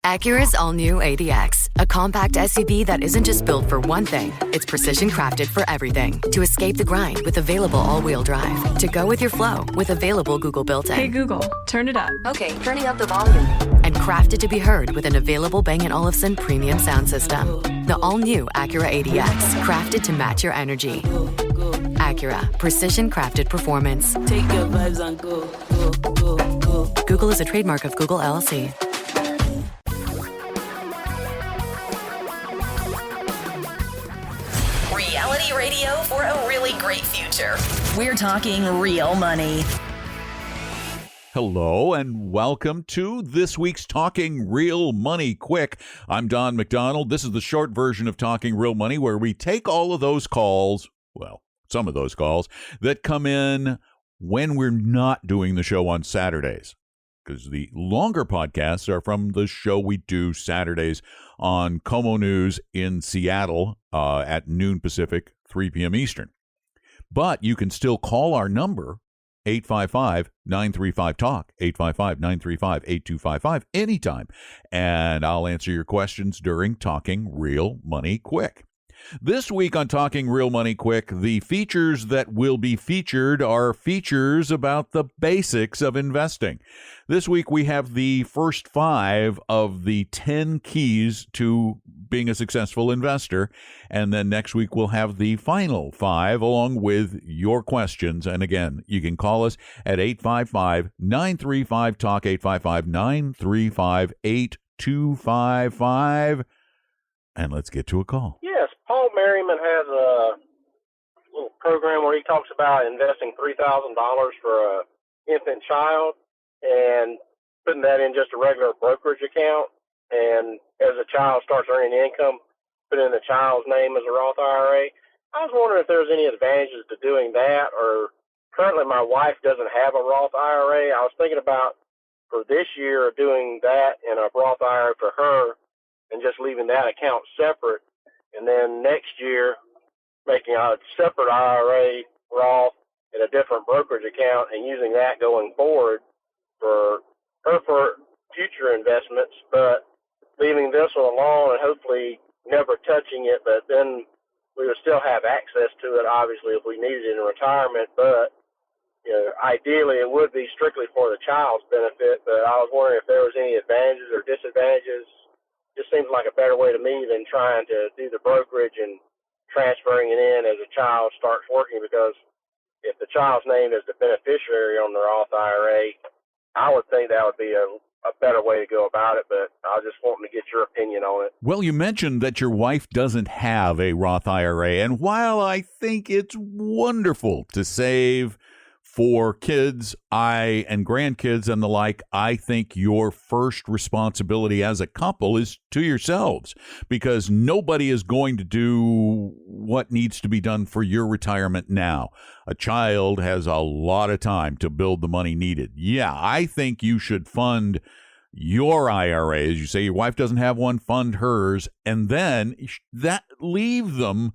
Acura's all-new ADX, a compact SUV that isn't just built for one thing, it's precision crafted for everything. To escape the grind with available all-wheel drive. To go with your flow with available Google built-in. Hey Google, turn it up. Okay, turning up the volume. And crafted to be heard with an available Bang & Olufsen premium sound system. The all-new Acura ADX, crafted to match your energy. Acura, precision crafted performance. Take your vibes and go, go, go, go. Google is a trademark of Google LLC. Reality radio for a really great future. We're talking real money. Hello and welcome to this week's Talking Real Money Quick. I'm Don McDonald. This is the short version of Talking Real Money, where we take all of those calls, well, some of those calls, that come in when we're not doing the show on Saturdays. Because the longer podcasts are from the show we do Saturdays on KOMO News in Seattle at noon Pacific, 3 p.m. Eastern. But you can still call our number, 855-935-TALK, 855-935-8255, anytime. And I'll answer your questions during Talking Real Money Quick. This week on Talking Real Money Quick, the features that will be featured are features about the basics of investing. This week we have the first 5 of the 10 keys to being a successful investor. And then next week we'll have the final 5 along with your questions. And again, you can call us at 855-935-TALK, 855-935-8255. And let's get to a call. Yes, Paul Merriman has a little program where he talks about investing $3,000 for an infant child and putting that in just a regular brokerage account. And as the child starts earning income, put in the child's name as a Roth IRA. I was wondering if there was any advantages to doing that, or currently my wife doesn't have a Roth IRA. I was thinking about for this year doing that in a Roth IRA for her and just leaving that account separate. And then next year making a separate IRA Roth in a different brokerage account and using that going forward for her for future investments, but leaving this one alone and hopefully never touching it, but then we would still have access to it, obviously, if we needed it in retirement. But, you know, ideally it would be strictly for the child's benefit, but I was wondering if there was any advantages or disadvantages. Just seems like a better way to me than trying to do the brokerage and transferring it in as a child starts working, because if the child's name is the beneficiary on the Roth IRA, I would think that would be a better way to go about it, but I was just wanting to get your opinion on it. Well, you mentioned that your wife doesn't have a Roth IRA, and while I think it's wonderful to save for kids, and grandkids and the like, I think your first responsibility as a couple is to yourselves, because nobody is going to do what needs to be done for your retirement now. A child has a lot of time to build the money needed. Yeah, I think you should fund your IRA. As you say, your wife doesn't have one, fund hers, and then leave them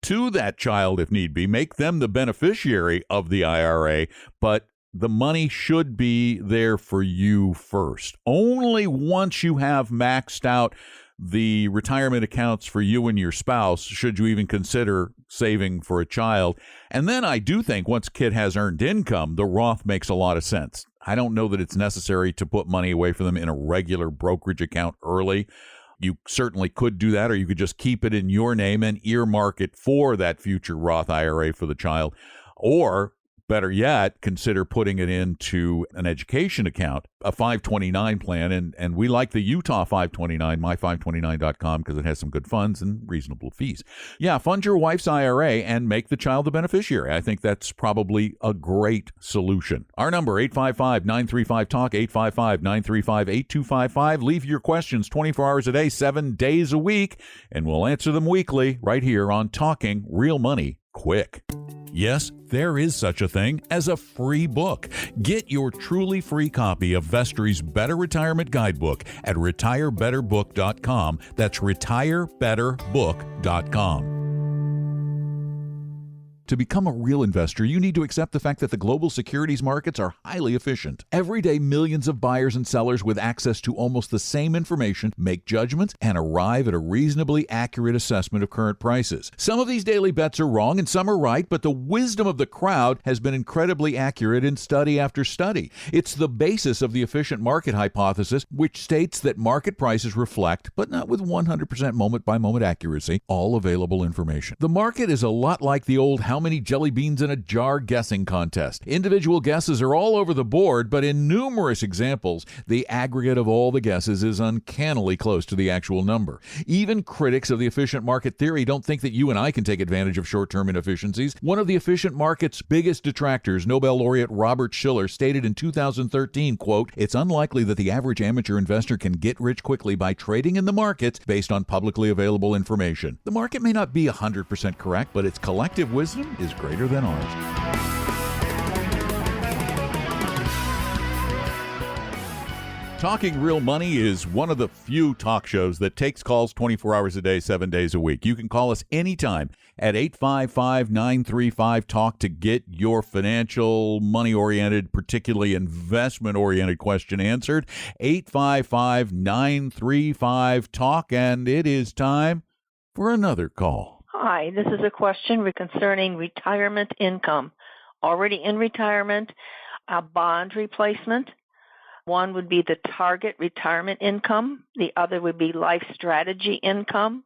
to that child if need be. Make them the beneficiary of the IRA, but the money should be there for you first. Only once you have maxed out the retirement accounts for you and your spouse should you even consider saving for a child. And then I do think once a kid has earned income, the Roth makes a lot of sense. I don't know that it's necessary to put money away for them in a regular brokerage account early. You certainly could do that, or you could just keep it in your name and earmark it for that future Roth IRA for the child. Or, better yet, consider putting it into an education account, a 529 plan. And we like the Utah 529, my529.com, because it has some good funds and reasonable fees. Yeah, fund your wife's IRA and make the child the beneficiary. I think that's probably a great solution. Our number, 855-935-TALK, 855-935-8255. Leave your questions 24 hours a day, 7 days a week, and we'll answer them weekly right here on Talking Real Money Quick. Yes, there is such a thing as a free book. Get your truly free copy of Vestry's Better Retirement Guidebook at retirebetterbook.com. That's retirebetterbook.com. To become a real investor, you need to accept the fact that the global securities markets are highly efficient. Every day, millions of buyers and sellers with access to almost the same information make judgments and arrive at a reasonably accurate assessment of current prices. Some of these daily bets are wrong and some are right, but the wisdom of the crowd has been incredibly accurate in study after study. It's the basis of the efficient market hypothesis, which states that market prices reflect, but not with 100% moment-by-moment accuracy, all available information. The market is a lot like the old how many jelly beans in a jar guessing contest. Individual guesses are all over the board, but in numerous examples, the aggregate of all the guesses is uncannily close to the actual number. Even critics of the efficient market theory don't think that you and I can take advantage of short-term inefficiencies. One of the efficient market's biggest detractors, Nobel laureate Robert Shiller, stated in 2013, quote, "It's unlikely that the average amateur investor can get rich quickly by trading in the markets based on publicly available information." The market may not be 100% correct, but its collective wisdom is greater than ours. Talking Real Money is one of the few talk shows that takes calls 24 hours a day, 7 days a week. You can call us anytime at 855-935-TALK to get your financial, money-oriented, particularly investment-oriented question answered. 855-935-TALK, and it is time for another call. Hi, this is a question concerning retirement income. Already in retirement, a bond replacement. One would be the target retirement income. The other would be life strategy income.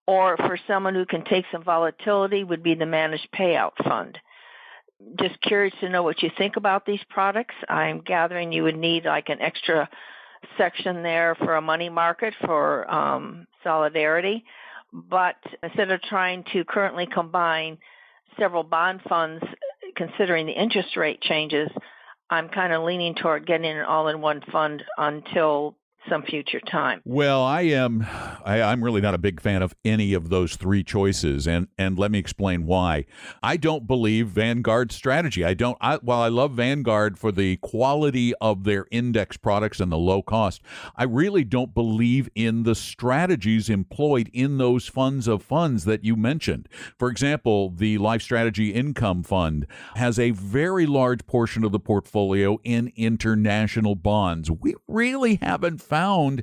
Or for someone who can take some volatility would be the managed payout fund. Just curious to know what you think about these products. I'm gathering you would need like an extra section there for a money market for solidarity. But instead of trying to currently combine several bond funds, considering the interest rate changes, I'm kind of leaning toward getting an all-in-one fund until some future time. Well, I'm really not a big fan of any of those three choices, and let me explain why. I don't believe Vanguard's strategy. While I love Vanguard for the quality of their index products and the low cost, I really don't believe in the strategies employed in those funds of funds that you mentioned. For example, the Life Strategy Income Fund has a very large portion of the portfolio in international bonds. We really haven't found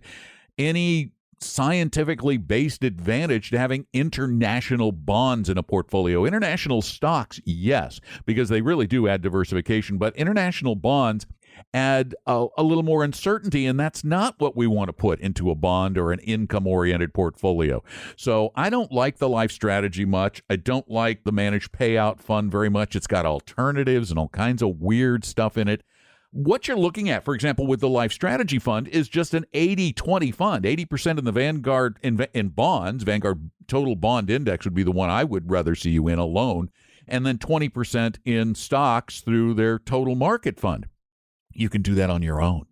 any scientifically based advantage to having international bonds in a portfolio. International stocks, yes, because they really do add diversification, but international bonds add a little more uncertainty, and that's not what we want to put into a bond or an income-oriented portfolio. So I don't like the Life Strategy much. I don't like the Managed Payout Fund very much. It's got alternatives and all kinds of weird stuff in it. What you're looking at, for example, with the Life Strategy Fund is just an 80-20 fund. 80% in the Vanguard in bonds. Vanguard Total Bond Index would be the one I would rather see you in alone. And then 20% in stocks through their Total Market Fund. You can do that on your own.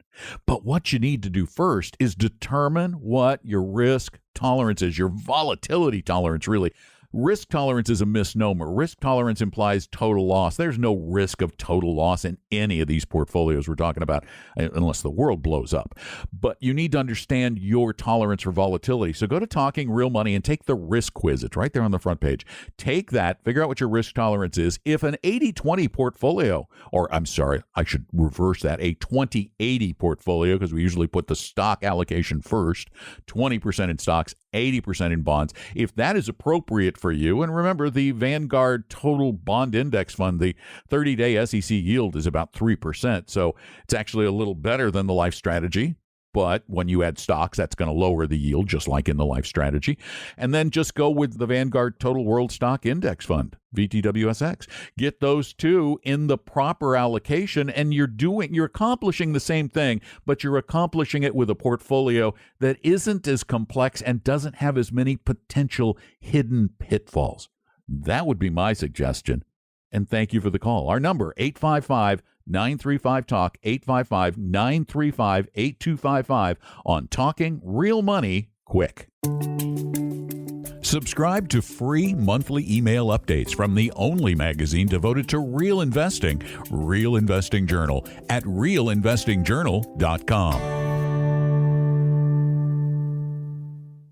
But what you need to do first is determine what your risk tolerance is, your volatility tolerance, really. Risk tolerance is a misnomer. Risk tolerance implies total loss. There's no risk of total loss in any of these portfolios we're talking about, unless the world blows up. But you need to understand your tolerance for volatility. So go to Talking Real Money and take the risk quiz. It's right there on the front page. Take that, figure out what your risk tolerance is. If an 80-20 portfolio, or I'm sorry, I should reverse that, a 20-80 portfolio, because we usually put the stock allocation first, 20% in stocks, 80% in bonds. If that is appropriate for you, and remember the Vanguard Total Bond Index Fund, the 30-day SEC yield is about 3%, so it's actually a little better than the Life Strategy. But when you add stocks, that's going to lower the yield, just like in the Life Strategy. And then just go with the Vanguard Total World Stock Index Fund, VTWSX. Get those two in the proper allocation, and you're accomplishing the same thing, but you're accomplishing it with a portfolio that isn't as complex and doesn't have as many potential hidden pitfalls. That would be my suggestion. And thank you for the call. Our number, 855-935-TALK, 855-935-8255 on Talking Real Money Quick. Subscribe to free monthly email updates from the only magazine devoted to real investing, Real Investing Journal, at realinvestingjournal.com.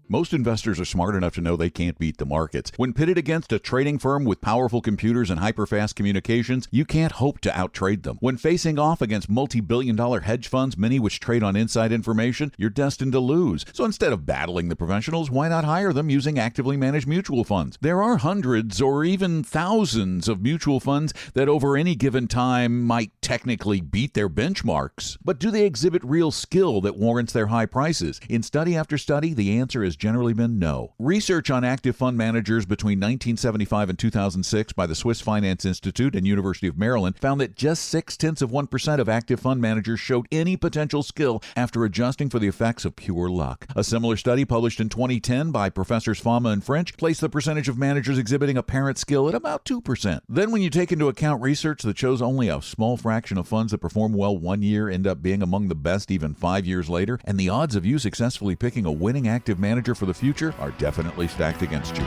Most investors are smart enough to know they can't beat the markets. When pitted against a trading firm with powerful computers and hyper-fast communications, you can't hope to outtrade them. When facing off against multi-billion-dollar hedge funds, many which trade on inside information, you're destined to lose. So instead of battling the professionals, why not hire them using actively managed mutual funds? There are hundreds or even thousands of mutual funds that over any given time might technically beat their benchmarks. But do they exhibit real skill that warrants their high prices? In study after study, the answer has generally been no. Research on active fund managers between 1975 and 2006 by the Swiss Finance Institute and University of Maryland found that just 0.6% of active fund managers showed any potential skill after adjusting for the effects of pure luck. A similar study published in 2010 by Professors Fama and French placed the percentage of managers exhibiting apparent skill at about 2%. Then when you take into account research that shows only a small fraction of funds that perform well one year end up being among the best even 5 years later, and the odds of you successfully picking a winning active manager for the future are definitely stacked against you.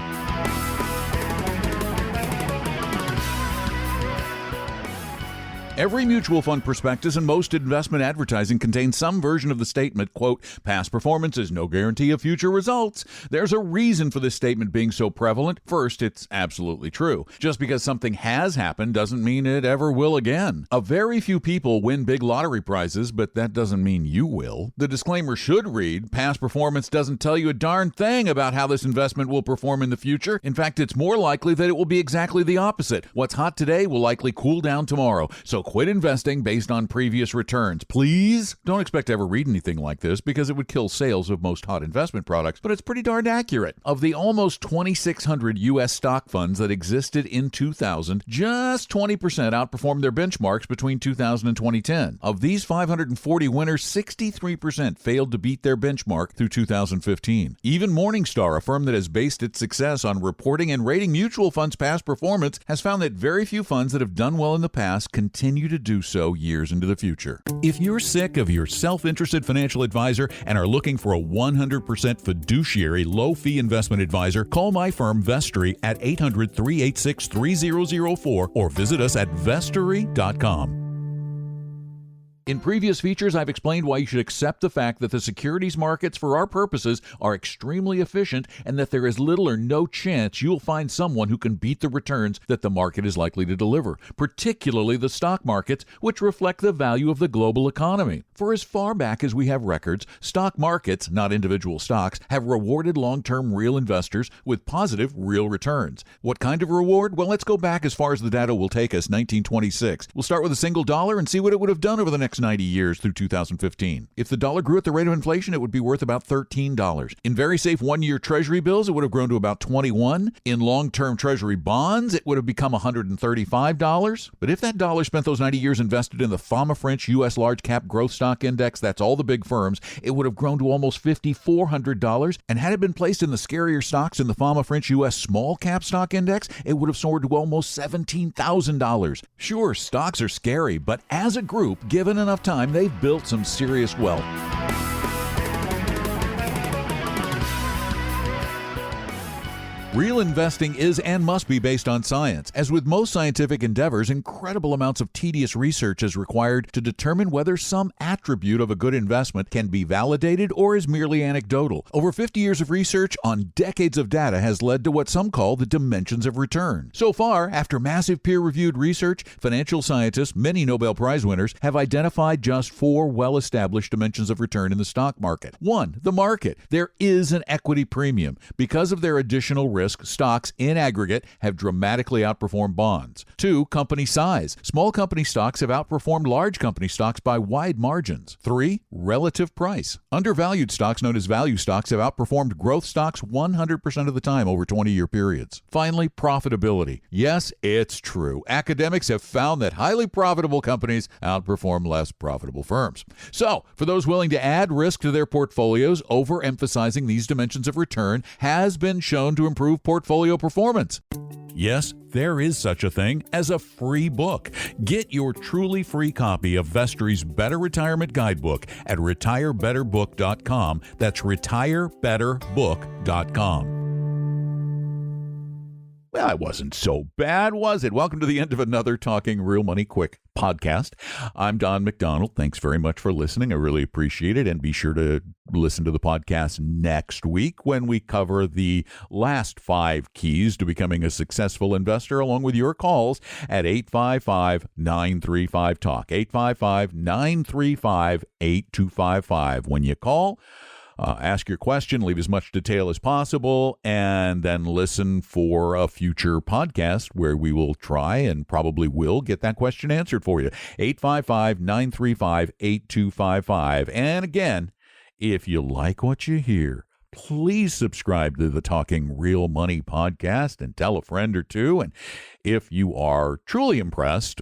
Every mutual fund prospectus and most investment advertising contains some version of the statement, quote, past performance is no guarantee of future results. There's a reason for this statement being so prevalent. First, it's absolutely true. Just because something has happened doesn't mean it ever will again. A very few people win big lottery prizes, but that doesn't mean you will. The disclaimer should read, past performance doesn't tell you a darn thing about how this investment will perform in the future. In fact, it's more likely that it will be exactly the opposite. What's hot today will likely cool down tomorrow. So quit investing based on previous returns. Please don't expect to ever read anything like this because it would kill sales of most hot investment products, but it's pretty darn accurate. Of the almost 2,600 U.S. stock funds that existed in 2000, just 20% outperformed their benchmarks between 2000 and 2010. Of these 540 winners, 63% failed to beat their benchmark through 2015. Even Morningstar, a firm that has based its success on reporting and rating mutual funds' past performance, has found that very few funds that have done well in the past continue to do so years into the future. If you're sick of your self-interested financial advisor and are looking for a 100% fiduciary low-fee investment advisor, call my firm Vestory at 800-386-3004 or visit us at vestory.com. In previous features, I've explained why you should accept the fact that the securities markets for our purposes are extremely efficient and that there is little or no chance you'll find someone who can beat the returns that the market is likely to deliver, particularly the stock markets, which reflect the value of the global economy. For as far back as we have records, stock markets, not individual stocks, have rewarded long-term real investors with positive real returns. What kind of reward? Well, let's go back as far as the data will take us, 1926. We'll start with a single dollar and see what it would have done over the next 90 years through 2015. If the dollar grew at the rate of inflation, it would be worth about $13. In very safe one-year treasury bills, it would have grown to about $21. In long-term treasury bonds, it would have become $135. But if that dollar spent those 90 years invested in the Fama French U.S. Large Cap Growth Stock Index, that's all the big firms, it would have grown to almost $5,400. And had it been placed in the scarier stocks in the Fama French U.S. Small Cap Stock Index, it would have soared to almost $17,000. Sure, stocks are scary, but as a group, given enough time, they've built some serious wealth. Real investing is and must be based on science. As with most scientific endeavors, incredible amounts of tedious research is required to determine whether some attribute of a good investment can be validated or is merely anecdotal. Over 50 years of research on decades of data has led to what some call the dimensions of return. So far, after massive peer-reviewed research, financial scientists, many Nobel Prize winners, have identified just 4 well-established dimensions of return in the stock market. 1, the market. There is an equity premium. Because of their additional risk, stocks in aggregate have dramatically outperformed bonds. 2, company size. Small company stocks have outperformed large company stocks by wide margins. 3, relative price. Undervalued stocks known as value stocks have outperformed growth stocks 100% of the time over 20-year periods. Finally, profitability. Yes, it's true. Academics have found that highly profitable companies outperform less profitable firms. So, for those willing to add risk to their portfolios, overemphasizing these dimensions of return has been shown to improve portfolio performance. Yes, there is such a thing as a free book. Get your truly free copy of Vestory's Better Retirement Guidebook at retirebetterbook.com. That's retirebetterbook.com. Well, it wasn't so bad, was it? Welcome to the end of another Talking Real Money Quick podcast. I'm Don McDonald. Thanks very much for listening. I really appreciate it. And be sure to listen to the podcast next week when we cover the last 5 keys to becoming a successful investor, along with your calls at 855-935-TALK, 855-935-8255. When you call, ask your question, leave as much detail as possible, and then listen for a future podcast where we will try and probably will get that question answered for you. 855-935-8255. And again, if you like what you hear, please subscribe to the Talking Real Money podcast and tell a friend or two. And if you are truly impressed,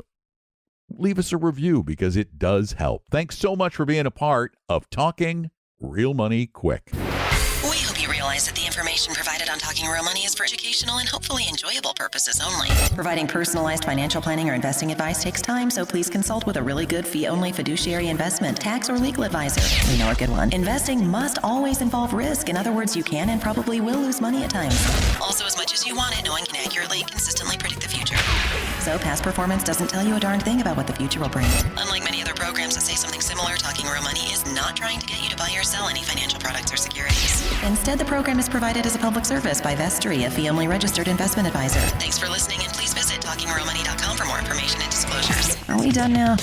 leave us a review because it does help. Thanks so much for being a part of Talking Real Money Quick. We hope you realize that the information provided on Talking Real Money is for educational and hopefully enjoyable purposes only. Providing personalized financial planning or investing advice takes time, so please consult with a really good fee-only fiduciary investment, tax, or legal advisor. We know a good one. Investing must always involve risk. In other words, you can and probably will lose money at times. Also, as much as you want it, no one can accurately, consistently predict the future. So past performance doesn't tell you a darn thing about what the future will bring. Unlike many other programs that say something similar, Talking Real Money is not trying to get you to buy or sell any financial products or securities. Instead, the program is provided as a public service by Vestry, a fee-only registered investment advisor. Thanks for listening, and please visit TalkingRealMoney.com for more information and disclosures. Are we done now?